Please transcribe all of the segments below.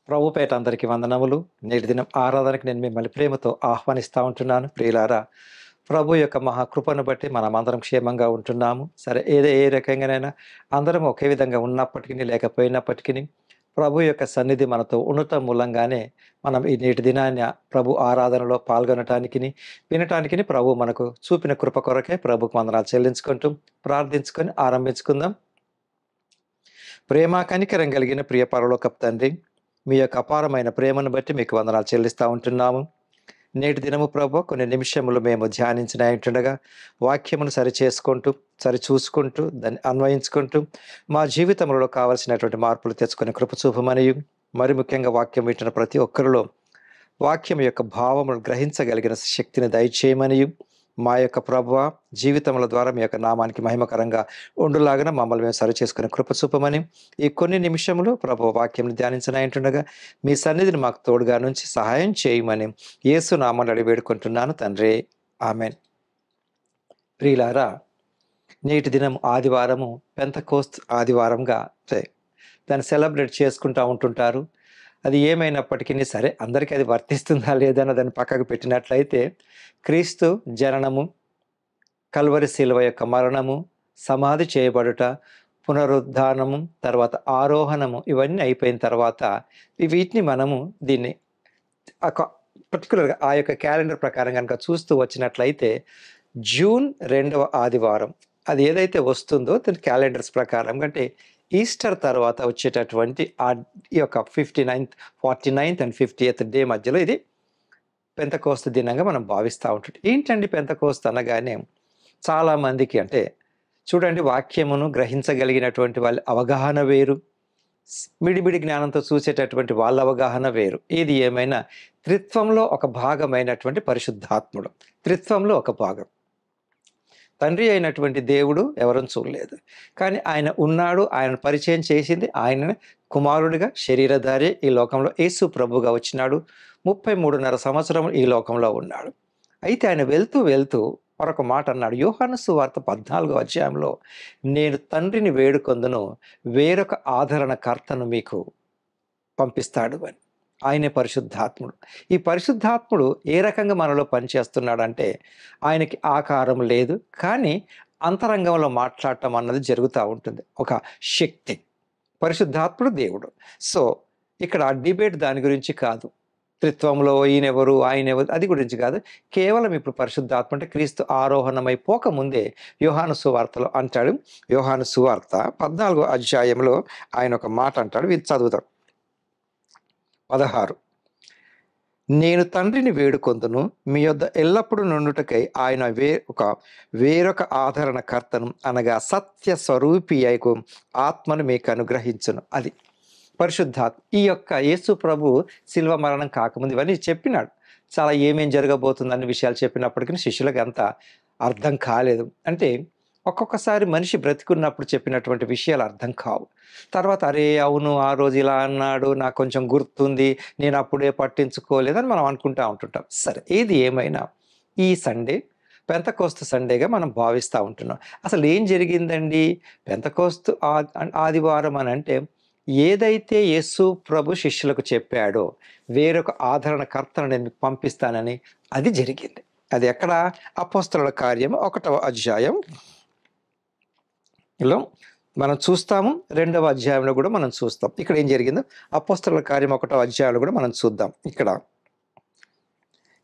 ప్రభుపేట అందరికీ వందనములు. నేటి దినం ఆరాధనకు నేను మిమ్మల్ని ప్రేమతో ఆహ్వానిస్తా ఉంటున్నాను. ప్రియులారా, ప్రభు యొక్క మహాకృపను బట్టి మనమందరం క్షేమంగా ఉంటున్నాము. సరే, ఏ రకంగానైనా అందరం ఒకే విధంగా ఉన్నప్పటికిని, లేకపోయినప్పటికిని ప్రభు యొక్క సన్నిధి మనతో ఉండటం మూలంగానే మనం ఈ నేటి దినాన్ని ప్రభు ఆరాధనలో పాల్గొనటానికిని, వినటానికిని ప్రభు మనకు చూపిన కృప కొరకే ప్రభుకు వందనాలు చెల్లించుకుంటూ ప్రార్థించుకొని ఆరంభించుకుందాం. ప్రేమ కనికరం కలిగిన ప్రియ పరలోకపు తండ్రి, మీ యొక్క అపారమైన ప్రేమను బట్టి మీకు వందనాలు చెల్లిస్తూ ఉంటున్నాము. నేటి దినము ప్రభు కొన్ని నిమిషములు మేము ధ్యానించిన ఉంటుండగా వాక్యమును సరి చూసుకుంటూ దాన్ని అన్వయించుకుంటూ మా జీవితంలో కావలసినటువంటి మార్పులు తెచ్చుకునే కృప చూపమనియు, మరి ముఖ్యంగా వాక్యం వింటున్న ప్రతి ఒక్కరిలో వాక్యం యొక్క భావమును గ్రహించగలిగిన శక్తిని దయచేయమనియు, మా యొక్క ప్రభువ జీవితముల ద్వారా మీ యొక్క నామానికి మహిమకరంగా ఉండులాగా మమ్మల్ని మేము సరి చేసుకునే కృప చూపమని, ఈ కొన్ని నిమిషములు ప్రభు వాక్యం ధ్యానించనంటుండగా మీ సన్నిధిని మాకు తోడుగా నుంచి సహాయం చేయమని యేసు నామాన్ని అడిగి వేడుకుంటున్నాను తండ్రి, ఆమెన్. ప్రియులారా, నేటి దినం ఆదివారము పెంతెకోస్తు ఆదివారంగా దాన్ని సెలబ్రేట్ చేసుకుంటూ ఉంటుంటారు. అది ఏమైనప్పటికీ సరే, అందరికీ అది వర్తిస్తుందా లేదన్న దాన్ని పక్కకు పెట్టినట్లయితే, క్రీస్తు జననము, కల్వరి శిలువ యొక్క మరణము, సమాధి చేయబడుట, పునరుద్ధానము, తర్వాత ఆరోహణము, ఇవన్నీ అయిపోయిన తర్వాత వీటిని మనము దీన్ని పర్టికులర్గా ఆ యొక్క క్యాలెండర్ ప్రకారం కనుక చూస్తూ వచ్చినట్లయితే జూన్ 2వ ఆదివారం అది ఏదైతే వస్తుందో దాని క్యాలెండర్స్ ప్రకారం అంటే ఈస్టర్ తర్వాత వచ్చేటటువంటి ఈ యొక్క 49th అండ్ 50th డే మధ్యలో ఇది పెంతెకోస్తు దినంగా మనం భావిస్తూ ఉంటాం. ఏంటండి పెంతెకోస్తు అనగానే చాలామందికి అంటే చూడండి, వాక్యమును గ్రహించగలిగినటువంటి వాళ్ళ అవగాహన వేరు, మిడిమిడి జ్ఞానంతో చూసేటటువంటి వాళ్ళ అవగాహన వేరు. ఏది ఏమైనా త్రిత్వంలో ఒక భాగమైనటువంటి పరిశుద్ధాత్ముడు, త్రిత్వంలో ఒక భాగం. తండ్రి అయినటువంటి దేవుడు ఎవరని చూడలేదు, కానీ ఆయన ఉన్నాడు, ఆయన పరిచయం చేసింది, ఆయన కుమారుడిగా శరీరధారి ఈ లోకంలో యేసు ప్రభుగా వచ్చినాడు. 33.5 సంవత్సరం ఈ లోకంలో ఉన్నాడు. అయితే ఆయన వెళ్తూ వెళ్తూ మరొక మాట అన్నాడు. యోహాను సువార్త 14వ అధ్యాయంలో, నేను తండ్రిని వేడుకొందును, వేరొక ఆదరణకర్తను మీకు పంపిస్తాడు అని. ఆయనే పరిశుద్ధాత్ముడు. ఈ పరిశుద్ధాత్ముడు ఏ రకంగా మనలో పనిచేస్తున్నాడంటే, ఆయనకి ఆకారం లేదు, కానీ అంతరంగంలో మాట్లాడటం అన్నది జరుగుతూ ఉంటుంది. ఒక శక్తి, పరిశుద్ధాత్ముడు దేవుడు. సో ఇక్కడ ఆ డిబేట్ దాని గురించి కాదు, త్రిత్వంలో ఈయనెవరు ఆయనెవరు అది గురించి కాదు. కేవలం ఇప్పుడు పరిశుద్ధాత్మ అంటే క్రీస్తు ఆరోహణమైపోకముందే యోహాను సువార్తలో అంటాడు. యోహాను సువార్త 14వ అధ్యాయంలో ఆయన ఒక మాట అంటాడు, ఇది చదువుతాం. 16, నేను తండ్రిని వేడుకొందును, మీ యొద్ద ఎల్లప్పుడూ నుండుటకై ఆయన వేరొక ఆదరణకర్తను అనగా సత్య స్వరూపి అయికు ఆత్మను మీకు అనుగ్రహించును. అది పరిశుద్ధాత్మ. ఈ యొక్క యేసు ప్రభు శిల్వ మరణం కాకముందు ఇవన్నీ చెప్పినాడు. చాలా ఏమేం జరగబోతుంది అన్ని విషయాలు చెప్పినప్పటికీ శిష్యులకు అంత అర్థం కాలేదు. అంటే ఒక్కొక్కసారి మనిషి బ్రతికున్నప్పుడు చెప్పినటువంటి విషయాలు అర్థం కావు. తర్వాత అరే అవును ఆ రోజు ఇలా అన్నాడు, నాకు కొంచెం గుర్తుంది, నేను అప్పుడే పట్టించుకోలేదని మనం అనుకుంటూ ఉంటుంటాం. సరే, ఏది ఏమైనా ఈ సండే పెంతెకోస్తు సండేగా మనం భావిస్తూ ఉంటున్నాం. అసలు ఏం జరిగిందండి పెంతెకోస్తు ఆదివారం అని అంటే, ఏదైతే యేసు ప్రభు శిష్యులకు చెప్పాడో వేరొక ఆదరణకర్తను నేను పంపిస్తానని అది జరిగింది. అది ఎక్కడ? అపోస్తలుల కార్యము 1వ అధ్యాయం ఇలా మనం చూస్తాము. 2వ అధ్యాయంలో కూడా మనం చూస్తాం. ఇక్కడ ఏం జరిగిందో అపోస్తలుల కార్యం 1వ అధ్యాయంలో కూడా మనం చూద్దాం. ఇక్కడ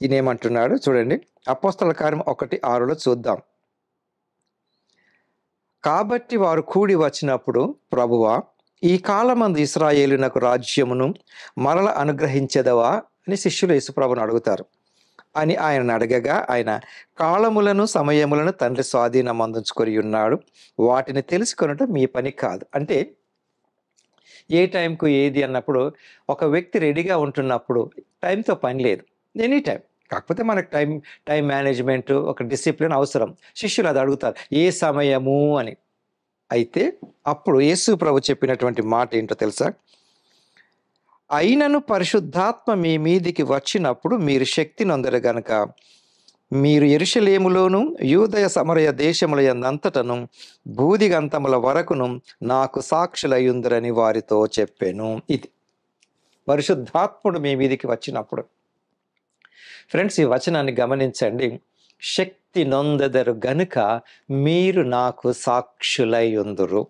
ఈయన ఏమంటున్నాడు చూడండి, అపోస్తలుల కార్యం 1:6లో చూద్దాం. కాబట్టి వారు కూడి వచ్చినప్పుడు, ప్రభువా, ఈ కాలమందు ఇశ్రాయేలునకు రాజ్యమును మరల అనుగ్రహించెదవా అని శిష్యులు యేసుప్రభుని అడుగుతారు అని ఆయన అడగగా, ఆయన కాలములను సమయములను తండ్రి స్వాధీనం అందించుకొని ఉన్నాడు, వాటిని తెలుసుకొనటం మీ పని కాదు. అంటే ఏ టైంకు ఏది అన్నప్పుడు ఒక వ్యక్తి రెడీగా ఉంటున్నప్పుడు టైంతో పని లేదు, ఎనీ టైం. కాకపోతే మనకు టైం మేనేజ్మెంట్, ఒక డిసిప్లిన్ అవసరం. శిష్యులు అది అడుగుతారు, ఏ సమయము అని. అయితే అప్పుడు యేసు ప్రభు చెప్పినటువంటి మాట ఏంటో తెలుసా? అయినను పరిశుద్ధాత్మ మీ మీదికి వచ్చినప్పుడు మీరు శక్తి నొందరు గనుక మీరు యెరూషలేములోను యూదయ సమరయ దేశముల యందంతటను భూదిగంతముల వరకును నాకు సాక్షులయ్యుందరని వారితో చెప్పెను. ఇది పరిశుద్ధాత్ముడు మీ మీదికి వచ్చినప్పుడు. ఫ్రెండ్స్, ఈ వచనాన్ని గమనించండి. శక్తి నొందెదరు గనుక మీరు నాకు సాక్షులై ఉందురు.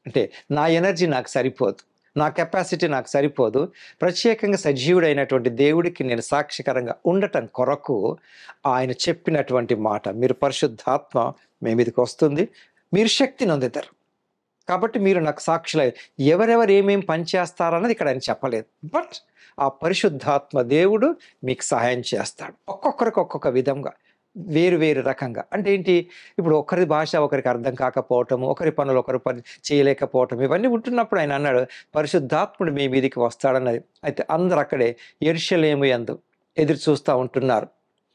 అంటే నా ఎనర్జీ నాకు సరిపోదు, నా కెపాసిటీ నాకు సరిపోదు. ప్రత్యేకంగా సజీవుడైనటువంటి దేవుడికి నేను సాక్షికరంగా ఉండటం కొరకు ఆయన చెప్పినటువంటి మాట, మీరు పరిశుద్ధాత్మ మీ మీదకి వస్తుంది, మీరు శక్తి నొందుతారు, కాబట్టి మీరు నాకు సాక్షులై. ఎవరెవరు ఏమేం పనిచేస్తారన్నది ఇక్కడ ఆయన చెప్పలేదు. బట్ ఆ పరిశుద్ధాత్మ దేవుడు మీకు సహాయం చేస్తాడు, ఒక్కొక్కరికి ఒక్కొక్క విధంగా, వేరు వేరు రకంగా. అంటే ఏంటి, ఇప్పుడు ఒకరి భాష ఒకరికి అర్థం కాకపోవటము, ఒకరి పనులు ఒకరు పని చేయలేకపోవటం, ఇవన్నీ ఉంటున్నప్పుడు ఆయన అన్నాడు పరిశుద్ధాత్ముడు మీ మీదికి వస్తాడన్నది. అయితే అందరు అక్కడే యెరూషలేము యందు ఎదురు చూస్తూ ఉంటున్నారు.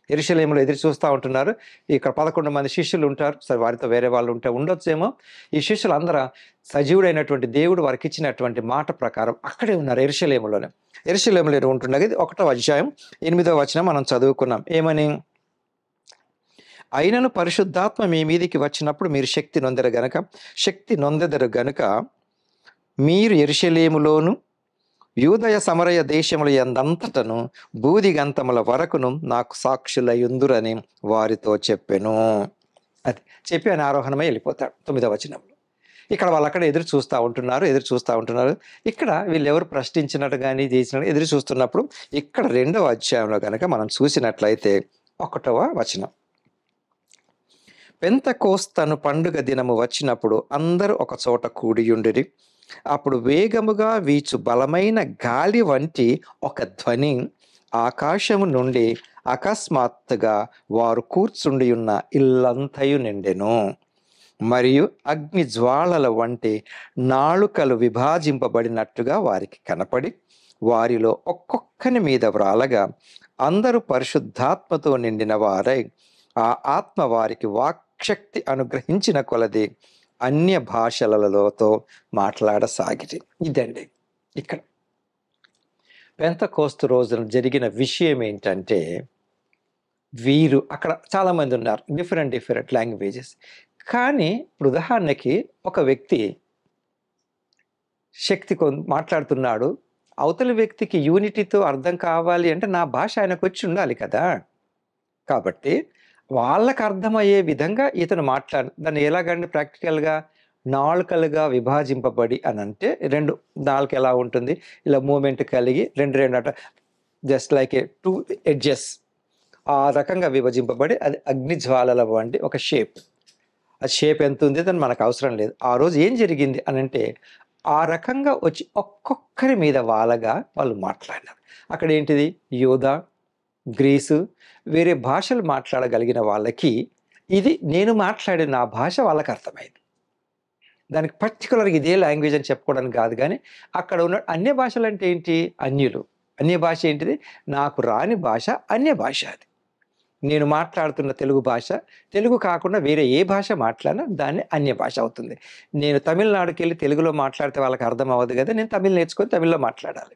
యెరూషలేములో ఎదురు చూస్తూ ఉంటున్నారు. ఇక్కడ 11 మంది శిష్యులు ఉంటారు. సరే, వారితో వేరే వాళ్ళు ఉండొచ్చేమో. ఈ శిష్యులు అందరూ సజీవుడైనటువంటి దేవుడు వారికి ఇచ్చినటువంటి మాట ప్రకారం అక్కడే ఉన్నారు, యెరూషలేములోనే. యెరూషలేములో ఉంటుండగా 1వ అధ్యాయం 8వ వచనం మనం చదువుకున్నాం. ఏమని? అయినను పరిశుద్ధాత్మ మీ మీదికి వచ్చినప్పుడు మీరు శక్తి నొందెదరు గనుక మీరు యెరూషలేములోను యూదయ సమరయ దేశముల యందంతటను బూదిగంతముల వరకును నాకు సాక్షులయుందురని వారితో చెప్పెను. అది చెప్పి ఆయన ఆరోహణమై వెళ్ళిపోతాడు 9వ వచనంలో. ఇక్కడ వాళ్ళు అక్కడ ఎదురు చూస్తూ ఉంటున్నారు. ఇక్కడ వీళ్ళెవరు ప్రశ్నించినట్టు కానీ చేసినట్టు ఎదురు చూస్తున్నప్పుడు ఇక్కడ 2వ అధ్యాయంలో కనుక మనం చూసినట్లయితే 1వ వచనం, పెంతెకోస్తను పండుగ దినము వచ్చినప్పుడు అందరూ ఒక చోట కూడియుండిరి. అప్పుడు వేగముగా వీచు బలమైన గాలి వంటి ఒక ధ్వని ఆకాశము నుండి అకస్మాత్తుగా వారు కూర్చుండి ఉన్న ఇల్లంతయు నిండెను. మరియు అగ్ని జ్వాలల వంటి నాలుకలు విభాజింపబడినట్టుగా వారికి కనపడి వారిలో ఒక్కొక్కని మీద వ్రాలగా అందరూ పరిశుద్ధాత్మతో నిండిన వారై ఆ ఆత్మ వారికి వాక్శక్తి అనుగ్రహించిన కొలది అన్య భాషలతో మాట్లాడసాగిరి. ఇదండి ఇక్కడ పెంతెకోస్తు రోజున జరిగిన విషయం ఏంటంటే, వీరు అక్కడ చాలామంది ఉన్నారు, డిఫరెంట్ లాంగ్వేజెస్. కానీ ఇప్పుడు ఉదాహరణకి ఒక వ్యక్తి మాట్లాడుతున్నాడు, అవతలి వ్యక్తికి యూనిటీతో అర్థం కావాలి అంటే నా భాష ఆయనకు వచ్చి ఉండాలి కదా. కాబట్టి వాళ్ళకు అర్థమయ్యే విధంగా ఇతను దాన్ని ఎలాగండి ప్రాక్టికల్గా నాలుకలుగా విభాజింపబడి అని అంటే, 2 నాలుక ఎలా ఉంటుంది, ఇలా మూమెంట్ కలిగి రెండు అట జస్ట్ లైక్ ఏ 2 ఎడ్జెస్ ఆ రకంగా విభజింపబడి అది అగ్ని జ్వాలల వంటి ఒక షేప్. ఆ షేప్ ఎంత ఉంది అని మనకు అవసరం లేదు. ఆ రోజు ఏం జరిగింది అని అంటే, ఆ రకంగా వచ్చి ఒక్కొక్కరి మీద వాలగా వాళ్ళు మాట్లాడినారు. అక్కడ ఏంటిది, యూదా, గ్రీసు, వేరే భాషలు మాట్లాడగలిగిన వాళ్ళకి ఇది నేను మాట్లాడే నా భాష వాళ్ళకి అర్థమైంది. దానికి పర్టికులర్గా ఇదే లాంగ్వేజ్ అని చెప్పుకోవడానికి కాదు, కానీ అక్కడ ఉన్న అన్య భాషలు అంటే ఏంటి, అన్యులు. అన్య భాష ఏంటిది, నాకు రాని భాష అన్య భాష. అది నేను మాట్లాడుతున్న తెలుగు భాష, తెలుగు కాకుండా వేరే ఏ భాష మాట్లాడినా దాన్ని అన్య భాష అవుతుంది. నేను తమిళనాడుకి వెళ్ళి తెలుగులో మాట్లాడితే వాళ్ళకి అర్థం అవ్వదు కదా, నేను తమిళ్ నేర్చుకొని తమిళ్లో మాట్లాడాలి.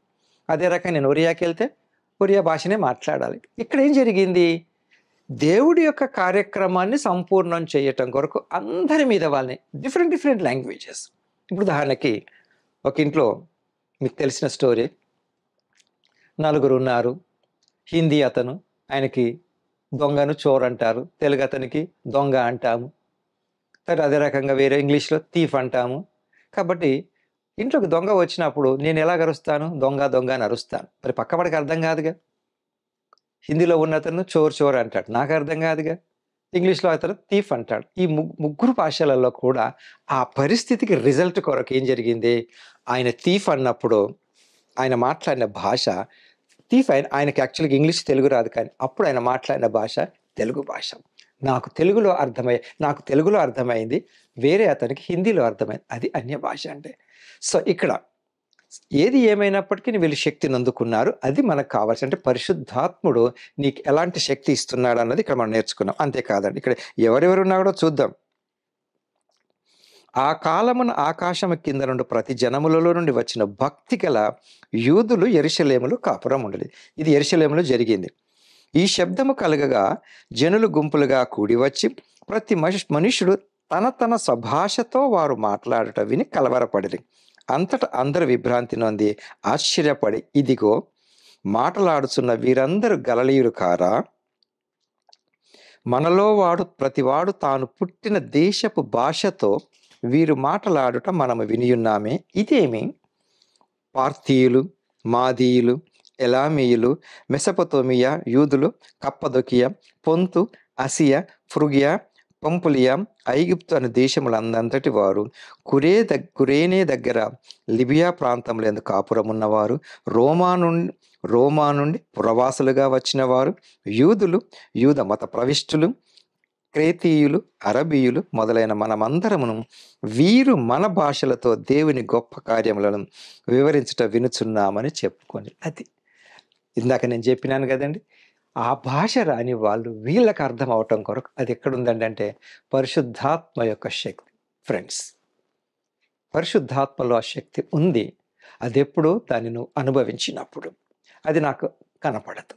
అదే రకంగా నేను ఒరియాకి వెళ్తే ఒరియా భాషనే మాట్లాడాలి. ఇక్కడ ఏం జరిగింది, దేవుడి యొక్క కార్యక్రమాన్ని సంపూర్ణం చేయటం కొరకు అందరి మీద వాళ్ళని డిఫరెంట్ లాంగ్వేజెస్. ఇప్పుడు ఉదాహరణకి ఒక ఇంట్లో మీకు తెలిసిన స్టోరీ, 4 ఉన్నారు. హిందీ అతను, ఆయనకి దొంగను చోర్ అంటారు, తెలుగు అతనికి దొంగ అంటాము. సరే, అదే రకంగా వేరే ఇంగ్లీష్లో థీఫ్ అంటాము. కాబట్టి ఇంట్లోకి దొంగ వచ్చినప్పుడు నేను ఎలా అరుస్తాను, దొంగ అని అరుస్తాను. మరి పక్కవాడికి అర్థం కాదుగా. హిందీలో ఉన్న అతను చోర్ అంటాడు, నాకు అర్థం కాదుగా. ఇంగ్లీష్లో అతను థీఫ్ అంటాడు. ఈ ముగ్గురు భాషలలో కూడా ఆ పరిస్థితికి రిజల్ట్ కొరకు ఏం జరిగింది, ఆయన థీఫ్ అన్నప్పుడు ఆయన మాట్లాడిన భాష థీఫ్. ఆయనకి యాక్చువల్గా ఇంగ్లీష్ తెలుగు రాదు, కానీ అప్పుడు ఆయన మాట్లాడిన భాష తెలుగు భాష. నాకు తెలుగులో అర్థమైంది, వేరే అతనికి హిందీలో అర్థమైంది. అది అన్య భాష అంటే. సో ఇక్కడ ఏది ఏమైనప్పటికీ వీళ్ళు శక్తిని అందుకున్నారు. అది మనకు కావాల్సి, అంటే పరిశుద్ధాత్ముడు నీకు ఎలాంటి శక్తి ఇస్తున్నాడు అన్నది ఇక్కడ మనం నేర్చుకున్నాం. అంతేకాదండి, ఇక్కడ ఎవరెవరు ఉన్నాడో చూద్దాం. ఆ కాలమున ఆకాశము కింద నుండి ప్రతి జనములలో నుండి వచ్చిన భక్తి గల యూదులు యెరూషలేములో కాపురం ఉండేది. ఇది యెరూషలేములో జరిగింది. ఈ శబ్దము కలగగా జనులు గుంపులుగా కూడి వచ్చి ప్రతి మనుష్యుడు తన స్వభాషతో వారు మాట్లాడట విని కలవరపడిరి. అంతటా అందరు విభ్రాంతి నొంది ఆశ్చర్యపడి, ఇదిగో మాటలాడుచున్న వీరందరూ గలిలయులు కారా? మనలో ప్రతివాడు తాను పుట్టిన దేశపు భాషతో వీరు మాటలాడుట మనము వినియున్నామే. ఇదేమి? పార్థీయులు, మాదీయులు, ఎలామీయులు, మెసొపొతేమియా యూదులు, కప్పదొకియా, పొంతు, ఆసియా, ఫ్రుగియా, పంపులియా, ఐగుప్తు అనే దేశములందంతటి వారు, కురేనే దగ్గర లిబియా ప్రాంతంలో కాపురం ఉన్నవారు, రోమా నుండి పురవాసులుగా వచ్చిన వారు, యూదులు, యూద మత ప్రవిష్టులు, క్రేతీయులు, అరబీయులు మొదలైన మనమందరమును వీరు మన భాషలతో దేవుని గొప్ప కార్యములను వివరించుట వినుచున్నామని చెప్పుకొని. అది ఇందాక నేను చెప్పినాను కదండి, ఆ భాష రాని వాళ్ళు వీళ్ళకి అర్థం అవటం కొరకు అది ఎక్కడుందండి అంటే పరిశుద్ధాత్మ యొక్క శక్తి. ఫ్రెండ్స్, పరిశుద్ధాత్మలో ఆ శక్తి ఉంది. అది ఎప్పుడు దాన్ని నువ్వు అనుభవించినప్పుడు అది నాకు కనపడదు.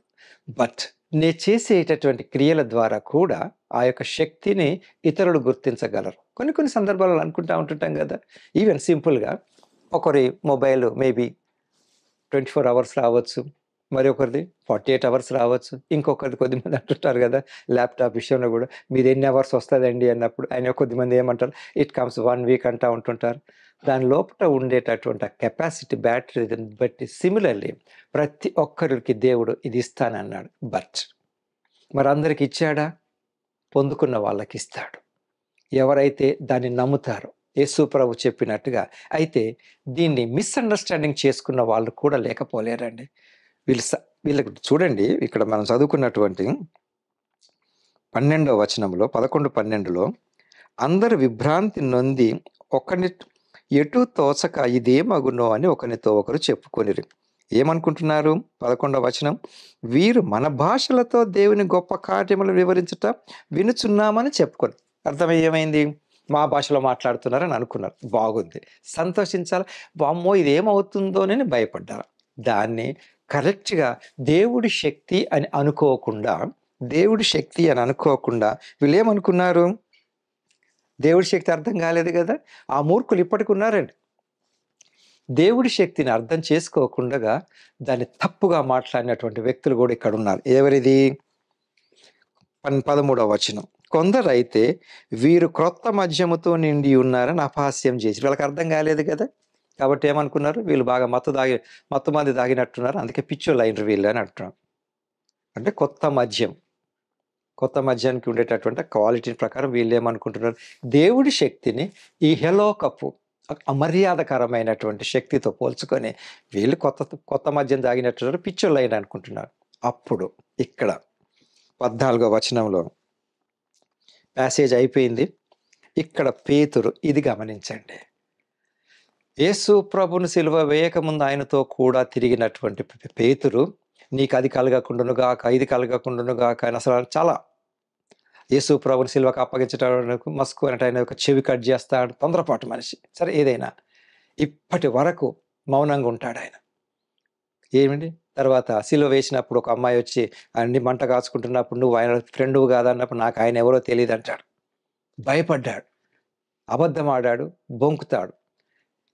బట్ నేను చేసేటటువంటి క్రియల ద్వారా కూడా ఆ యొక్క శక్తిని ఇతరులు గుర్తించగలరు. కొన్ని సందర్భాలలో అనుకుంటా ఉంటుంటాం కదా, ఈవెన్ సింపుల్గా ఒకరి మొబైల్ మేబీ 24 hours రావచ్చు, మరి ఒకరిది 48 hours రావచ్చు, ఇంకొకరిది కొద్దిమంది అంటుంటారు కదా ల్యాప్టాప్ విషయంలో కూడా మీది ఎన్ని అవర్స్ వస్తుందండి అన్నప్పుడు ఆయన కొద్దిమంది ఏమంటారు ఇట్ కమ్స్ 1 week అంటూ ఉంటుంటారు. దాని లోపల ఉండేటటువంటి ఆ కెపాసిటీ బ్యాటరీని బట్టి సిమిలర్లీ ప్రతి ఒక్కరికి దేవుడు ఇది ఇస్తానన్నాడు. బట్ మరి అందరికి ఇచ్చాడా? పొందుకున్న వాళ్ళకి ఇస్తాడు, ఎవరైతే దాన్ని నమ్ముతారో యేసు ప్రభు చెప్పినట్టుగా. అయితే దీన్ని మిస్అండర్స్టాండింగ్ చేసుకున్న వాళ్ళు కూడా లేకపోలేరండి. వీళ్ళకి చూడండి, ఇక్కడ మనం చదువుకున్నటువంటి 12వ వచనంలో 11-12లో అందరు విభ్రాంతి నొంది ఒకని ఎటు తోచక ఇదేమగునో అని ఒకరితో ఒకరు చెప్పుకొనిరి. ఏమనుకుంటున్నారు? 11వ వచనం, వీరు మన భాషలతో దేవుని గొప్ప కార్యములు వివరించుట వినుచున్నామని చెప్పుకొని. అర్థం ఏమైంది? మా భాషలో మాట్లాడుతున్నారని అనుకున్నారు. బాగుంది, సంతోషించాలి. వామ్మో ఇదేమవుతుందోనని భయపడ్డారు. దాన్ని కరెక్ట్గా దేవుడి శక్తి అని అనుకోకుండా వీళ్ళు ఏమనుకున్నారు? దేవుడి శక్తి అర్థం కాలేదు కదా. ఆ మూర్ఖులు ఇప్పటికి ఉన్నారండి. దేవుడి శక్తిని అర్థం చేసుకోకుండా దాన్ని తప్పుగా మాట్లాడినటువంటి వ్యక్తులు కూడా ఇక్కడ ఉన్నారు. ఎవరిది? 13వ వచనం, కొందరైతే వీరు క్రొత్త మద్యముతో నిండి ఉన్నారని అపహాస్యం చేసి. వీళ్ళకి అర్థం కాలేదు కదా, కాబట్టి ఏమనుకున్నారు? వీళ్ళు బాగా మత్తు మంది తాగినట్టున్నారు, అందుకే పిచ్చోళ్ళు అయినరు వీళ్ళు అని అంటున్నారు. అంటే కొత్త మద్యానికి ఉండేటటువంటి క్వాలిటీ ప్రకారం వీళ్ళు ఏమనుకుంటున్నారు? దేవుడి శక్తిని ఈ హెలోకపు అమర్యాదకరమైనటువంటి శక్తితో పోల్చుకొని వీళ్ళు కొత్త మద్యం తాగినట్టున్నారు, పిచ్చోళ్ళు అయిన అనుకుంటున్నారు. అప్పుడు ఇక్కడ 14వ వచనంలో ప్యాసేజ్ అయిపోయింది. ఇక్కడ పేతురు, ఇది గమనించండి, యేసు ప్రభును సిలువ వేయకముందు ఆయనతో కూడా తిరిగినటువంటి పేతురు, నీకు అది కలగకుండునుగాక, ఇది కలగకుండునుగాక అని అసలు చాలా యేసు ప్రభుని సిలువకు అప్పగించడానికి మస్కు అంటే ఆయన ఒక చెవి కట్ చేస్తాడు, తొందరపాటు మనిషి. సరే, ఏదైనా ఇప్పటి వరకు మౌనంగా ఉంటాడు ఆయన. ఏమిటి తర్వాత సిలువ వేసినప్పుడు ఒక అమ్మాయి వచ్చి అన్ని మంట కాచుకుంటున్నప్పుడు నువ్వు ఆయన ఫ్రెండ్ కాదన్నప్పుడు నాకు ఆయన ఎవరో తెలియదు అంటాడు. భయపడ్డాడు, అబద్ధం ఆడాడు, బొంకుతాడు.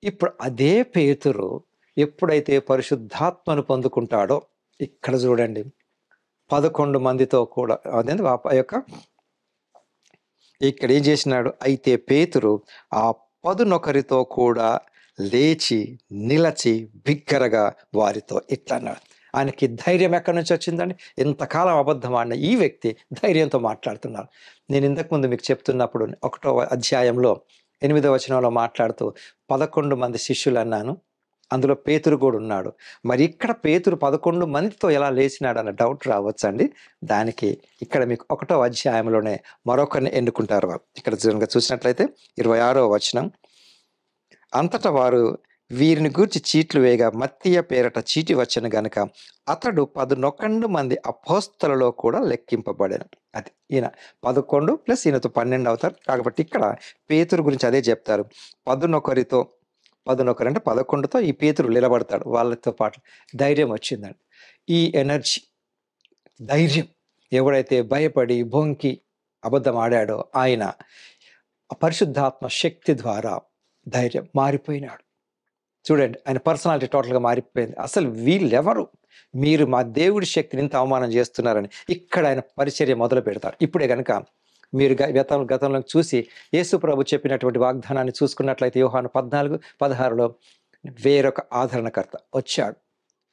ఇప్పుడు అదే పేతురు ఎప్పుడైతే పరిశుద్ధాత్మను పొందుకుంటాడో ఇక్కడ చూడండి 11 మందితో కూడా అదే యొక్క ఇక్కడ ఏం చేసినాడు? అయితే పేతురు ఆ 11 కూడా లేచి నిలచి బిగ్గరగా వారితో ఇట్లా అన్నాడు. ఆయనకి ధైర్యం ఎక్కడి నుంచి వచ్చిందండి? ఇంతకాలం అబద్ధం ఆడిన ఈ వ్యక్తి ధైర్యంతో మాట్లాడుతున్నారు. నేను ఇంతకుముందు మీకు చెప్తున్నప్పుడు 1వ అధ్యాయంలో 8వ వచనంలో మాట్లాడుతూ 11 మంది శిష్యులు అన్నాను, అందులో పేతురు కూడా ఉన్నాడు. మరి ఇక్కడ పేతురు 11 మందితో ఎలా లేచినాడు అన్న డౌట్ రావచ్చండి. దానికి ఇక్కడ మీకు 1వ అధ్యాయంలోనే మరొకరిని ఎన్నుకుంటారు వాళ్ళు. ఇక్కడ చూసినట్లయితే 26వ వచనం, అంతటా వారు వీరిని గూర్చి చీట్లు వేయగా మత్తీయ పేరట చీటి వచ్చను గనుక అతడు 11 మంది అపోస్తలలో కూడా లెక్కింపబడాను. అది ఈయన 11 ప్లస్ ఈయనతో 12 అవుతారు. కాబట్టి ఇక్కడ పేతురు గురించి అదే చెప్తారు. 11 అంటే 11తో ఈ పేతురు నిలబడతాడు. వాళ్ళతో పాటు ధైర్యం వచ్చిందండి. ఈ ఎనర్జీ, ధైర్యం, ఎవడైతే భయపడి బొంకి అబద్ధం ఆడాడో ఆయన పరిశుద్ధాత్మ శక్తి ద్వారా ధైర్యం మారిపోయినాడు. చూడండి ఆయన పర్సనాలిటీ టోటల్గా మారిపోయింది. అసలు వీళ్ళెవరు, మీరు మా దేవుడి శక్తిని ఇంత అవమానం చేస్తున్నారని ఇక్కడ ఆయన పరిచర్య మొదలు పెడతారు. ఇప్పుడే కనుక మీరు గతంలో చూసి యేసు ప్రభు చెప్పినటువంటి వాగ్దానాన్ని చూసుకున్నట్లయితే యోహాను 14:16లో వేరొక ఆదరణకర్త వచ్చాడు.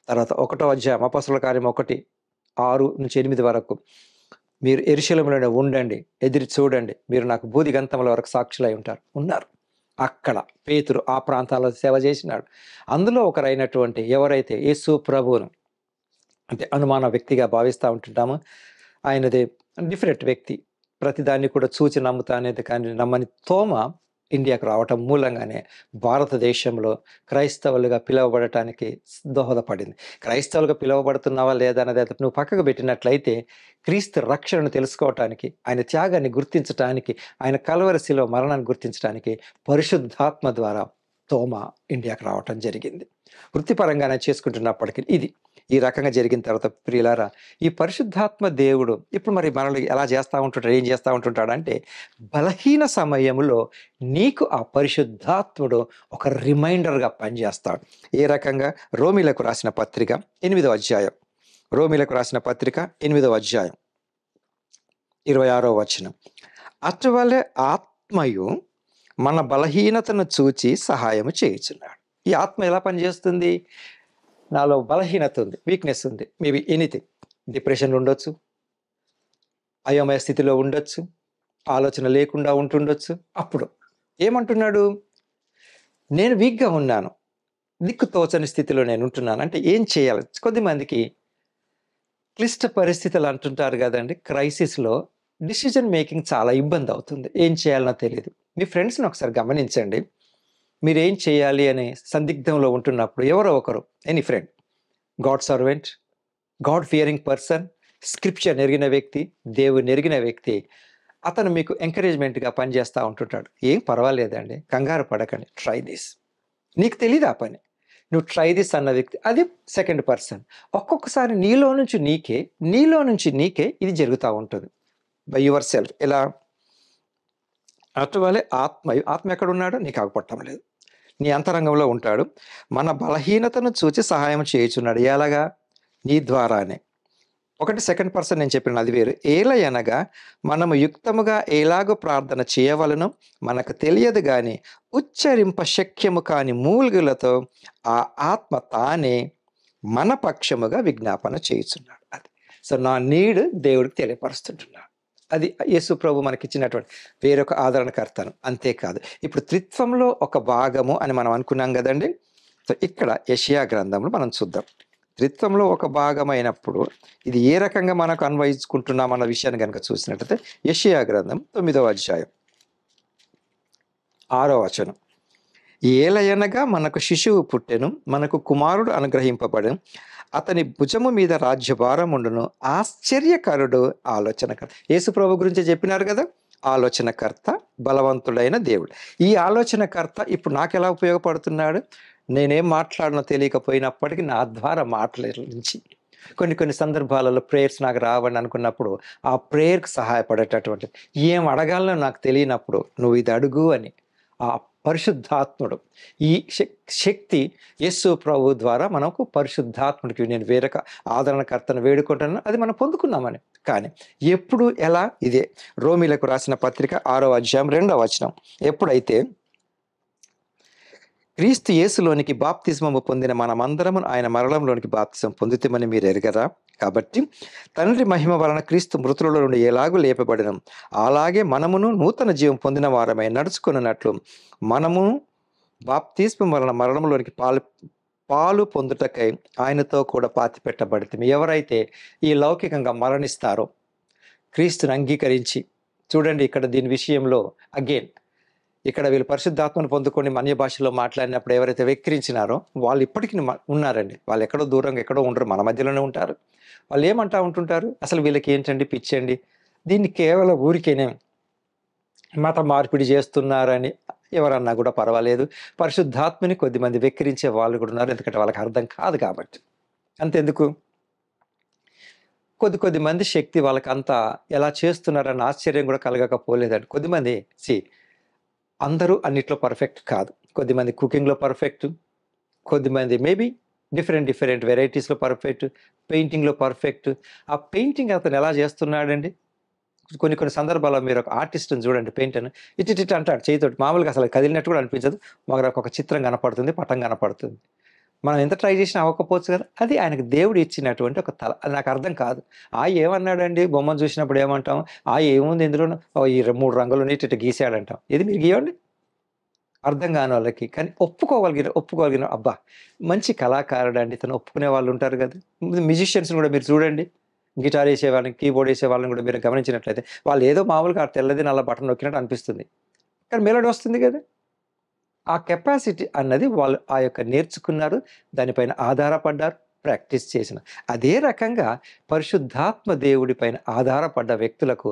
తర్వాత 1వ అధ్యాయం అపొస్తలుల కార్యం 1:6-8 వరకు మీరు యెరూషలేములోనే ఉండండి, ఎదురు చూడండి, మీరు నాకు భూదిగంతముల వరకు సాక్షులై ఉన్నారు. అక్కడ పేతురు ఆ ప్రాంతాల్లో సేవ చేసినాడు. అందులో ఒకరైనటువంటి ఎవరైతే యేసు ప్రభువును అంటే అనుమాన వ్యక్తిగా భావిస్తూ ఉంటుంటామో, ఆయనది డిఫరెంట్ వ్యక్తి, ప్రతిదాన్ని కూడా చూచి నమ్ముతా అనేది కానీ నమ్మని తోమ ఇండియాకు రావటం మూలంగానే భారతదేశంలో క్రైస్తవులుగా పిలువబడటానికి దోహదపడింది. క్రైస్తవులుగా పిలువబడుతున్నావా లేదా అనేది నువ్వు పక్కకు పెట్టినట్లయితే క్రీస్తు రక్షణను తెలుసుకోవటానికి, ఆయన త్యాగాన్ని గుర్తించటానికి, ఆయన కల్వరి శిలువ మరణాన్ని గుర్తించడానికి పరిశుద్ధాత్మ ద్వారా తోమ ఇండియాకు రావటం జరిగింది. వృత్తిపరంగానే చేసుకుంటున్నప్పటికీ ఇది ఈ రకంగా జరిగిన తర్వాత ప్రియులారా, ఈ పరిశుద్ధాత్మ దేవుడు ఇప్పుడు మరి మనల్ని ఎలా చేస్తూ ఉంటుంటాడు, ఏం చేస్తూ ఉంటుంటాడు అంటే, బలహీన సమయంలో నీకు ఆ పరిశుద్ధాత్ముడు ఒక రిమైండర్గా పనిచేస్తాడు. ఏ రకంగా? రోమీలకు రాసిన పత్రిక 8వ అధ్యాయం, రోమీలకు రాసిన పత్రిక 8వ అధ్యాయం 26వ వచనం, అటువలే ఆత్మయు మన బలహీనతను చూచి సహాయము చేయుచున్నాడు. ఈ ఆత్మ ఎలా పనిచేస్తుంది? నాలో బలహీనత ఉంది, వీక్నెస్ ఉంది, మేబీ ఎనీథింగ్, డిప్రెషన్ ఉండొచ్చు, అయోమయ స్థితిలో ఉండొచ్చు, ఆలోచన లేకుండా ఉంటుండొచ్చు. అప్పుడు ఏమంటున్నాడు? నేను వీక్గా ఉన్నాను, దిక్కు తోచని స్థితిలో నేను ఉంటున్నాను అంటే ఏం చేయాలి? కొద్దిమందికి క్లిష్ట పరిస్థితులు అంటుంటారు కదండి, క్రైసిస్లో డిసిజన్ మేకింగ్ చాలా ఇబ్బంది అవుతుంది, ఏం చేయాలనో తెలియదు. మీ ఫ్రెండ్స్ని ఒకసారి గమనించండి, మీరేం చేయాలి అనే సందిగ్ధంలో ఉంటున్నప్పుడు ఎవరో ఒకరు, any friend, God servant, God Fearing person, scripture ఎరిగిన వ్యక్తి, దేవుని ఎరిగిన వ్యక్తి, అతను మీకు ఎంకరేజ్మెంట్గా పనిచేస్తూ ఉంటుంటాడు. ఏం పర్వాలేదండి, కంగారు పడకండి, ట్రై దిస్, నీకు తెలీదు ఆ పని, నువ్వు ట్రై దిస్ అన్న వ్యక్తి అది సెకండ్ పర్సన్. ఒక్కొక్కసారి నీలో నుంచి నీకే ఇది జరుగుతూ ఉంటుంది బై యువర్ సెల్ఫ్. ఎలా? అటువలే ఆత్మ ఎక్కడ ఉన్నాడో నీకు ఆగపట్టం లేదు, నీ అంతరంగంలో ఉంటాడు, మన బలహీనతను చూచి సహాయం చేయుచున్నాడు. ఎలాగా? నీ ద్వారానే. ఒకటి సెకండ్ పర్సన్ నేను చెప్పిన అది వేరు. ఏలయనగా మనము యుక్తముగా ఎలాగో ప్రార్థన చేయవలనో మనకు తెలియదు కానీ ఉచ్చరింప శక్యము కాని మూలుగులతో ఆ ఆత్మ తానే మన పక్షముగా విజ్ఞాపన చేయుచున్నాడు. అది సో నా నీడ్ దేవుడికి తెలియపరుస్తుంటున్నాడు. అది యేసు ప్రభు మనకిచ్చినటువంటి వేరొక ఆదరణకర్తను. అంతేకాదు, ఇప్పుడు త్రిత్వంలో ఒక భాగము అని మనం అనుకున్నాం కదండి. సో ఇక్కడ యెషయా గ్రంథంలో మనం చూద్దాం, త్రిత్వంలో ఒక భాగమైనప్పుడు ఇది ఏ రకంగా మనకు అన్వయించుకుంటున్నాం అన్న విషయాన్ని కనుక చూసినట్లయితే యెషయా గ్రంథం 9వ అధ్యాయం 6వ వచనం, ఏలయనగా మనకు శిశువు పుట్టెను, మనకు కుమారుడు అనుగ్రహింపబడెను, అతని భుజము మీద రాజ్యభారం ఉండును, ఆశ్చర్యకరుడు, ఆలోచనకర్త. యేసు ప్రభు గురించి చెప్పినారు కదా, ఆలోచనకర్త, బలవంతుడైన దేవుడు. ఈ ఆలోచనకర్త ఇప్పుడు నాకు ఎలా ఉపయోగపడుతున్నాడు? నేనేం మాట్లాడనో తెలియకపోయినప్పటికీ నా ద్వారా మాట్లాడించి కొన్ని సందర్భాలలో ప్రేయర్స్ నాకు రావని అనుకున్నప్పుడు ఆ ప్రేయర్కి సహాయపడేటటువంటి, ఏం అడగాలనో నాకు తెలియనప్పుడు నువ్వు ఇది అడుగు అని ఆ పరిశుద్ధాత్ముడు, ఈ శక్తి యేసు ప్రభు ద్వారా మనకు పరిశుద్ధాత్ముడికి నేను వేరొక ఆదరణకర్తను వేడుకుంటున్నాను, అది మనం పొందుకున్నామని. కానీ ఎప్పుడు, ఎలా? ఇదే రోమీలకు రాసిన పత్రిక 6వ అధ్యాయం 2వ వచనం, ఎప్పుడైతే క్రీస్తు యేసులోనికి బాప్తిస్మము పొందిన మనమందరము ఆయన మరణంలోనికి బాప్తిసం పొందుతామని మీరు ఎరగరా? కాబట్టి తండ్రి మహిమ వలన క్రీస్తు మృతులలో నుండి ఎలాగూ లేపబడినం, అలాగే మనమును నూతన జీవం పొందిన వారమై నడుచుకున్నట్లు మనము బాప్తిస్మం వలన మరణంలోనికి పాలు పొందుటకై ఆయనతో కూడా పాతి పెట్టబడితే. ఎవరైతే ఈ లౌకికంగా మరణిస్తారో క్రీస్తుని అంగీకరించి, చూడండి ఇక్కడ దీని విషయంలో అగైన్ ఇక్కడ వీళ్ళు పరిశుద్ధాత్మను పొందుకొని అన్య భాషలో మాట్లాడినప్పుడు ఎవరైతే వెక్కిరించినారో వాళ్ళు ఇప్పటికీ ఉన్నారండి. వాళ్ళు ఎక్కడో దూరంగా ఎక్కడో ఉండరు, మన మధ్యలోనే ఉంటారు. వాళ్ళు ఏమంటా ఉంటుంటారు, అసలు వీళ్ళకి ఏంటండి పిచ్చండి, దీన్ని కేవలం ఊరికేనే మత మార్పిడి చేస్తున్నారని ఎవరన్నా కూడా పర్వాలేదు. పరిశుద్ధాత్మని కొద్దిమంది వెక్కిరించే వాళ్ళు కూడా ఉన్నారు, ఎందుకంటే వాళ్ళకి అర్థం కాదు కాబట్టి. అంతెందుకు, కొద్దిమంది శక్తి వాళ్ళకి అంతా ఎలా చేస్తున్నారన్న ఆశ్చర్యం కూడా కలగకపోలేదండి. కొద్దిమంది అందరూ అన్నిట్లో పర్ఫెక్ట్ కాదు, కొద్దిమంది కుకింగ్లో పర్ఫెక్ట్, కొద్దిమంది మేబీ డిఫరెంట్ వెరైటీస్‌లో పర్ఫెక్ట్, పెయింటింగ్‌లో పర్ఫెక్ట్. ఆ పెయింటింగ్ అతను ఎలా చేస్తున్నాడండి? కొన్ని సందర్భాల్లో మీరు ఒక ఆర్టిస్ట్‌ని చూడండి పెయింటర్‌ని ఇటు అంటాడు చేయితోటి. మామూలుగా అసలు కదిలినట్టు కూడా అనిపించదు. మనకు ఒక చిత్రం కనపడుతుంది, పటం కనపడుతుంది. మనం ఎంత ట్రై చేసినా అవ్వకపోవచ్చు కదా! అది ఆయనకు దేవుడు ఇచ్చినటువంటి ఒక తల. అది నాకు అర్థం కాదు. ఏమన్నాడండి బొమ్మను చూసినప్పుడు ఏమంటాం? ఏముంది ఇందులోను? ఓహ్! ఈ 3 రంగులున్నాయి ఇటు గీసాడంటాం. ఇది మీరు గీయండి. అర్థం కానోళ్ళకి. కానీ ఒప్పుకోగలిగిన అబ్బా! మంచి కళాకారుడండి ఇతను ఒప్పుకునే వాళ్ళు ఉంటారు కదా! మ్యూజిషియన్స్‌ని కూడా మీరు చూడండి. గిటార్ ఏసేవాళ్ళని, కీబోర్డ్ ఏసేవాళ్ళని కూడా మీరు గమనించినట్లయితే వాళ్ళు ఏదో మామూలుగా తెల్లది నల్ల బటన్ నొక్కినట్టు అనిపిస్తుంది. కానీ మెలోడీ వస్తుంది కదా! ఆ కెపాసిటీ అన్నది వాళ్ళు ఆ యొక్క నేర్చుకున్నారు. దానిపైన ఆధారపడ్డారు. ప్రాక్టీస్ చేసిన. అదే రకంగా పరిశుద్ధాత్మ దేవుడి పైన ఆధారపడ్డ వ్యక్తులకు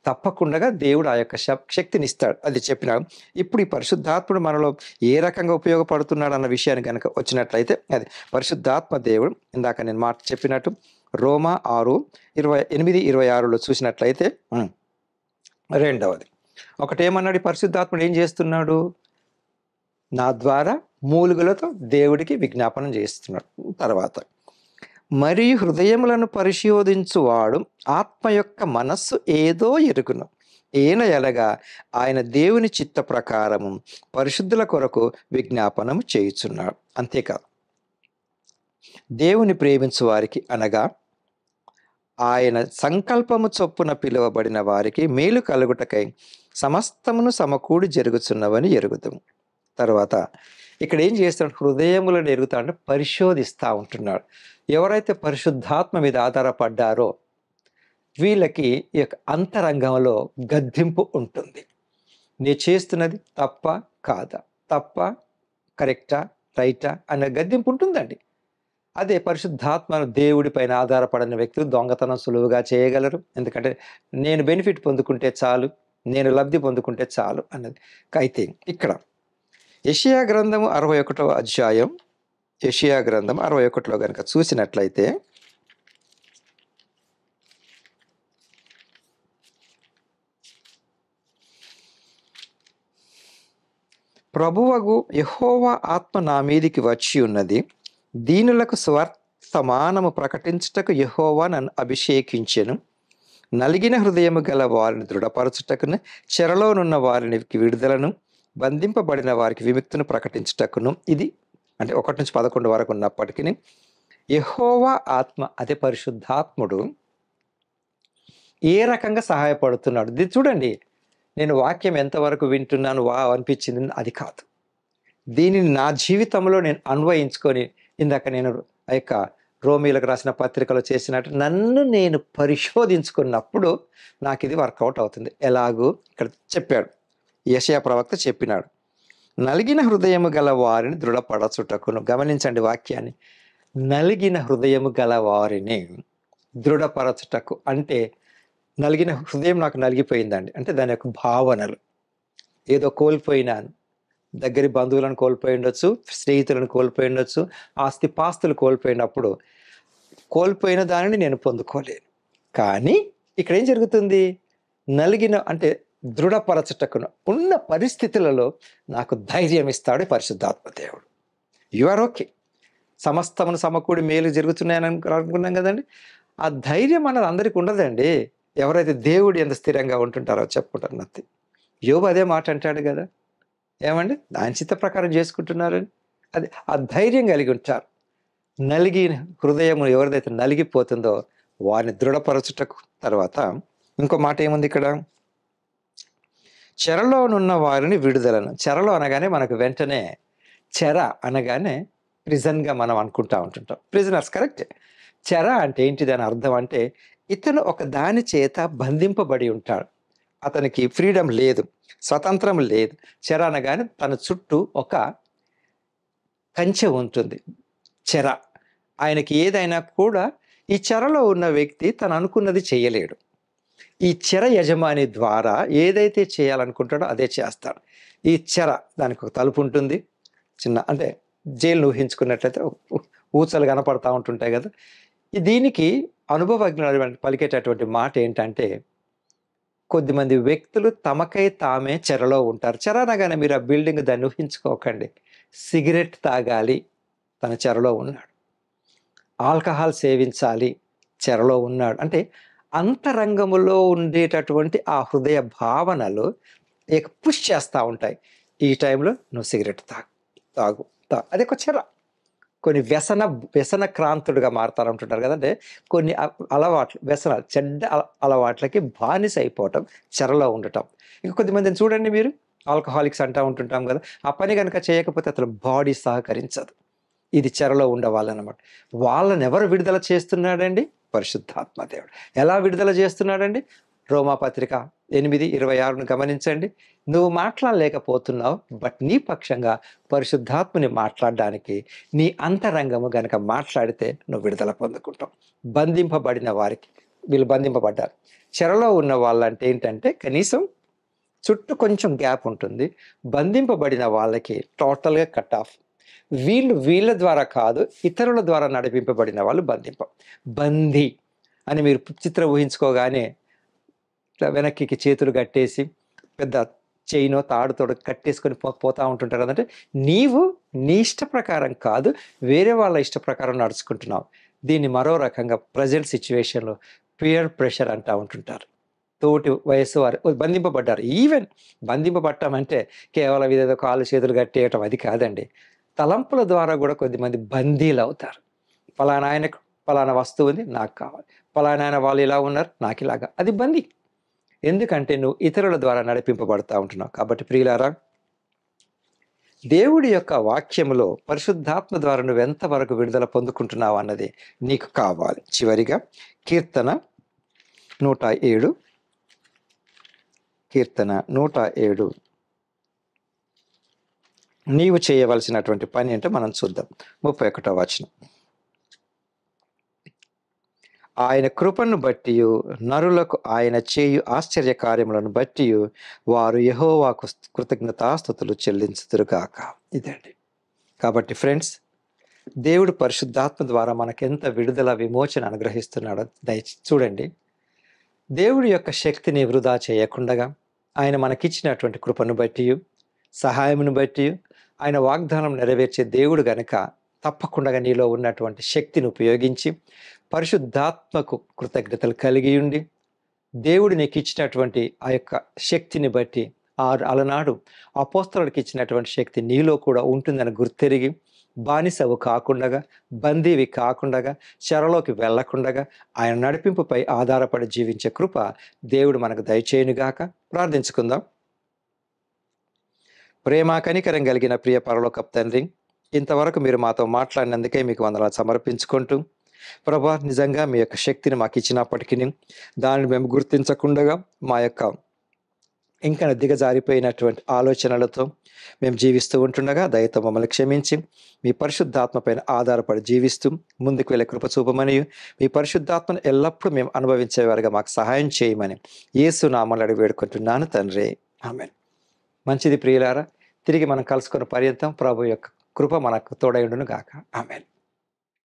తప్పకుండగా దేవుడు ఆ యొక్క శక్తినిస్తాడు. అది చెప్పిన. ఇప్పుడు ఈ పరిశుద్ధాత్ముడు మనలో ఏ రకంగా ఉపయోగపడుతున్నాడన్న విషయాన్ని గనక వచ్చినట్లయితే అది పరిశుద్ధాత్మ దేవుడు ఇందాక నేను మాట చెప్పినట్టు రోమా 6:28, 26లో చూసినట్లయితే రెండవది. ఒకటేమన్నాడు ఈ పరిశుద్ధాత్ముడు ఏం చేస్తున్నాడు? నా ద్వారా మూలుగులతో దేవుడికి విజ్ఞాపనం చేస్తున్నాడు. తర్వాత మరియు హృదయములను పరిశోధించువాడు ఆత్మ యొక్క మనస్సు ఏదో ఎరుగును. ఎలగా ఆయన దేవుని చిత్త ప్రకారము పరిశుద్ధుల కొరకు విజ్ఞాపనము చేయుచున్నాడు. అంతేకాదు దేవుని ప్రేమించు వారికి అనగా ఆయన సంకల్పము చొప్పున పిలువబడిన వారికి మేలు కలుగుటకై సమస్తమును సమకూడి జరుగుచున్నవని ఎరుగుతాము. తర్వాత ఇక్కడ ఏం చేస్తున్నాడు? హృదయములను ఎరుగుతా అంటే పరిశోధిస్తూ ఉంటున్నాడు. ఎవరైతే పరిశుద్ధాత్మ మీద ఆధారపడ్డారో వీళ్ళకి ఈ యొక్క అంతరంగంలో గద్దింపు ఉంటుంది. నేను చేస్తున్నది తప్ప కాదా, తప్ప కరెక్టా రైటా అనే గద్దింపు ఉంటుందండి. అదే పరిశుద్ధాత్మను దేవుడి పైన ఆధారపడిన వ్యక్తులు దొంగతనం సులువుగా చేయగలరు. ఎందుకంటే నేను బెనిఫిట్ పొందుకుంటే చాలు, నేను లబ్ధి పొందుకుంటే చాలు అన్నది. అయితే ఇక్కడ యెషయా గ్రంథము 61వ అధ్యాయం, యెషయా గ్రంథం 61లో కనుక చూసినట్లయితే ప్రభువగు యెహోవా ఆత్మ నా మీదికి వచ్చి ఉన్నది, దీనులకు స్వర్తమానము ప్రకటించుటకు యెహోవా నన్ను అభిషేకించెను, నలిగిన హృదయము గల వారిని దృఢపరచుటకును, చెరలోనున్న వారికి విడుదలను, బంధింపబడిన వారికి విముక్తిని ప్రకటించుటకును. ఇది అంటే 1-11 వరకు ఉన్నప్పటికీ యెహోవా ఆత్మ అదే పరిశుద్ధాత్ముడు ఏ రకంగా సహాయపడుతున్నాడు ఇది చూడండి. నేను వాక్యం ఎంతవరకు వింటున్నాను అనిపించింది అది కాదు. దీనిని నా జీవితంలో నేను అన్వయించుకొని ఇందాక నేను ఆ యొక్క రోమీలకు రాసిన పత్రికలో చేసినట్టు నన్ను నేను పరిశోధించుకున్నప్పుడు నాకు ఇది వర్కౌట్ అవుతుంది. ఎలాగూ ఇక్కడ చెప్పాడు, యెషయా ప్రవక్త చెప్పినాడు, నలిగిన హృదయము గల వారిని దృఢపరచుటకును. గమనించండి వాక్యాన్ని. నలిగిన హృదయము గల వారిని దృఢపరచుటకు అంటే నలిగిన హృదయం నాకు నలిగిపోయిందండి అంటే దాని యొక్క భావనలు ఏదో కోల్పోయినాను, దగ్గరి బంధువులను కోల్పోయి ఉండొచ్చు, స్నేహితులను కోల్పోయి ఉండొచ్చు, ఆస్తిపాస్తులు కోల్పోయినప్పుడు కోల్పోయిన దానిని నేను పొందుకోలేను. కానీ ఇక్కడ ఏం జరుగుతుంది? నలిగిన అంటే దృఢపరచుటకును ఉన్న పరిస్థితులలో నాకు ధైర్యం ఇస్తాడు పరిశుద్ధాత్మ దేవుడు. యు ఆర్ ఓకే, సమస్తమును సమకూడి మేలు జరుగుతున్నాయని అనుకున్నాం కదండి. ఆ ధైర్యం అన్నది అందరికి ఉండదండి. ఎవరైతే దేవుడు ఎంత స్థిరంగా ఉంటుంటారో చెప్పుకుంటారు. నత్తి యోబు అదే మాట అంటాడు కదా, ఏమండి ఆయన చిత్త ప్రకారం చేసుకుంటున్నారని. అది ఆ ధైర్యం కలిగి ఉంటారు. నలిగిన హృదయము ఎవరిదైతే నలిగిపోతుందో వారిని దృఢపరచుటకు. తర్వాత ఇంకో మాట ఏముంది ఇక్కడ? చెరలోనున్న వారిని విడుదలను. చెరలో అనగానే మనకు వెంటనే చెర అనగానే ప్రిజన్గా మనం అనుకుంటా ఉంటుంటాం. ప్రిజనర్స్ కరెక్టే. చెర అంటే ఏంటిది అని అర్థం అంటే ఇతను ఒక దాని చేత బంధింపబడి ఉంటాడు, అతనికి ఫ్రీడమ్ లేదు, స్వతంత్రం లేదు. చెర అనగానే తన చుట్టూ ఒక కంచె ఉంటుంది. చెర ఆయనకి ఏదైనా కూడా ఈ చెరలో ఉన్న వ్యక్తి తను అనుకున్నది చేయలేడు. ఈ చెర యజమాని ద్వారా ఏదైతే చేయాలనుకుంటాడో అదే చేస్తాడు. ఈ చెర దానికి ఒక తలుపు ఉంటుంది, చిన్న అంటే జైలు ఊహించుకున్నట్లయితే ఊచలు కనపడతా ఉంటుంటాయి కదా. దీనికి అనుభవజ్ఞులు పలికేటటువంటి మాట ఏంటంటే కొద్దిమంది వ్యక్తులు తమకై తామే చెరలో ఉంటారు. చెర అనగానే మీరు ఆ బిల్డింగ్ దాన్ని ఊహించుకోకండి. సిగరెట్ తాగాలి తన చెరలో ఉన్నాడు. ఆల్కహాల్ సేవించాలి, చెరలో ఉన్నాడు. అంటే అంతరంగములో ఉండేటటువంటి ఆ హృదయ భావనలు పుష్ చేస్తూ ఉంటాయి. ఈ టైంలో నువ్వు సిగరెట్ తాగు. అది ఒక చెర. కొన్ని వ్యసనక్రాంతుడుగా మారుతారంటుంటారు కదంటే, కొన్ని అలవాట్లు, వ్యసనాలు, చెడ్డ అలవాట్లకి బానిస అయిపోవటం, చెరలో ఉండటం. ఇంక కొద్దిమందిని చూడండి మీరు, ఆల్కహాలిక్స్ అంటూ ఉంటుంటాం కదా, ఆ పని కనుక చేయకపోతే అతను బాడీ సహకరించదు. ఇది చెరలో ఉండేవాళ్ళనమాట. వాళ్ళని ఎవరు విడుదల చేస్తున్నాడండి? పరిశుద్ధాత్మ దేవుడు. ఎలా విడుదల చేస్తున్నాడండి? రోమాపత్రిక 8:26 గమనించండి. నువ్వు మాట్లాడలేకపోతున్నావు, బట్ నీ పక్షంగా పరిశుద్ధాత్మని మాట్లాడడానికి నీ అంతరంగము గనక మాట్లాడితే నువ్వు విడుదల పొందుకుంటావు. బంధింపబడిన వారికి, వీళ్ళు బంధింపబడ్డారు. చెరలో ఉన్న వాళ్ళంటే ఏంటంటే కనీసం చుట్టూ కొంచెం గ్యాప్ ఉంటుంది. బంధింపబడిన వాళ్ళకి టోటల్గా కట్ ఆఫ్. వీళ్ళ ద్వారా కాదు, ఇతరుల ద్వారా నడిపింపబడిన వాళ్ళు బందీ అని మీరు చిత్రం ఊహించుకోగానే ఇట్లా వెనక్కి చేతులు కట్టేసి పెద్ద చైనో తాడుతోడు కట్టేసుకొని పోతా ఉంటుంటారు కదంటే, నీవు నీ ఇష్ట ప్రకారం కాదు, వేరే వాళ్ళ ఇష్ట ప్రకారం నడుచుకుంటున్నావు. దీన్ని మరో రకంగా ప్రజెంట్ సిచ్యువేషన్లో పియర్ ప్రెషర్ అంటూ ఉంటుంటారు. తోటి వయస్సు వారు బంధింపబడ్డారు. ఈవెన్ బంధింపబడటం అంటే కేవలం ఇదేదో కాళ్ళు చేతులు కట్టేయటం అది కాదండి. తలంపుల ద్వారా కూడా కొద్దిమంది బందీలు అవుతారు. ఫలానా ఆయనకు ఫలానా వస్తువు ఉంది, నాకు కావాలి. ఫలానా ఆయన వాళ్ళు ఇలా ఉన్నారు, నాకు ఇలాగా. అది బందీ. ఎందుకంటే నువ్వు ఇతరుల ద్వారా నడిపింపబడతా ఉంటున్నావు. కాబట్టి ప్రియులారా, దేవుడి యొక్క వాక్యములో పరిశుద్ధాత్మ ద్వారా నువ్వు ఎంతవరకు విడుదల పొందుకుంటున్నావు అన్నది నీకు కావాలి. చివరిగా కీర్తన 107 నీవు చేయవలసినటువంటి పని అంటే మనం చూద్దాం. 31వ వచనం. ఆయన కృపను బట్టి నరులకు ఆయన చేయు ఆశ్చర్య కార్యములను బట్టి వారు యెహోవాకు కృతజ్ఞతాస్తుతులు చెల్లించుదురుగాక. ఇదండి. కాబట్టి ఫ్రెండ్స్, దేవుడు పరిశుద్ధాత్మ ద్వారా మనకెంత విడుదల విమోచన అనుగ్రహిస్తున్నాడో చూడండి. దేవుడి యొక్క శక్తిని వృధా చేయకుండగా ఆయన మనకిచ్చినటువంటి కృపను బట్టి, సహాయమును బట్టి, ఆయన వాగ్దానం నెరవేర్చే దేవుడు గనక తప్పకుండా నీలో ఉన్నటువంటి శక్తిని ఉపయోగించి పరిశుద్ధాత్మకు కృతజ్ఞతలు కలిగి ఉండి, దేవుడు నీకు ఇచ్చినటువంటి ఆ యొక్క శక్తిని బట్టి అలనాడు అపోస్తలుడికి ఇచ్చినటువంటి శక్తి నీలో కూడా ఉంటుందని గుర్తెరిగి, బానిసవు కాకుండా, బందీవి కాకుండా, చెరలోకి వెళ్లకుండా ఆయన నడిపింపుపై ఆధారపడి జీవించే కృప దేవుడు మనకు దయచేయునుగాక. ప్రార్థించుకుందాం. ప్రేమ కనికరం కలిగిన ప్రియ పరలోకపు తండ్రి, ఇంతవరకు మీరు మాతో మాట్లాడినందుకే మీకు వందనాలు సమర్పించుకుంటూ, ప్రభా, నిజంగా మీ యొక్క శక్తిని మాకు ఇచ్చినప్పటికీ దాన్ని మేము గుర్తించకుండా మా యొక్క ఇంకా దిగజారిపోయినటువంటి ఆలోచనలతో మేము జీవిస్తూ ఉంటుండగా దయతో మమ్మల్ని క్షమించి మీ పరిశుద్ధాత్మ పైన ఆధారపడి జీవిస్తూ ముందుకు వెళ్ళే కృప చూపమని, మీ పరిశుద్ధాత్మను ఎల్లప్పుడూ మేము అనుభవించేవారుగా మాకు సహాయం చేయమని యేసు నామములో అడిగి వేడుకుంటున్నాను తండ్రి. ఆమేన్. మంచిది ప్రియులారా, తిరిగి మనం కలుసుకున్న పర్యంతం ప్రభు యొక్క కృప మనకు తోడై ఉండును గాక. ఆమేన్.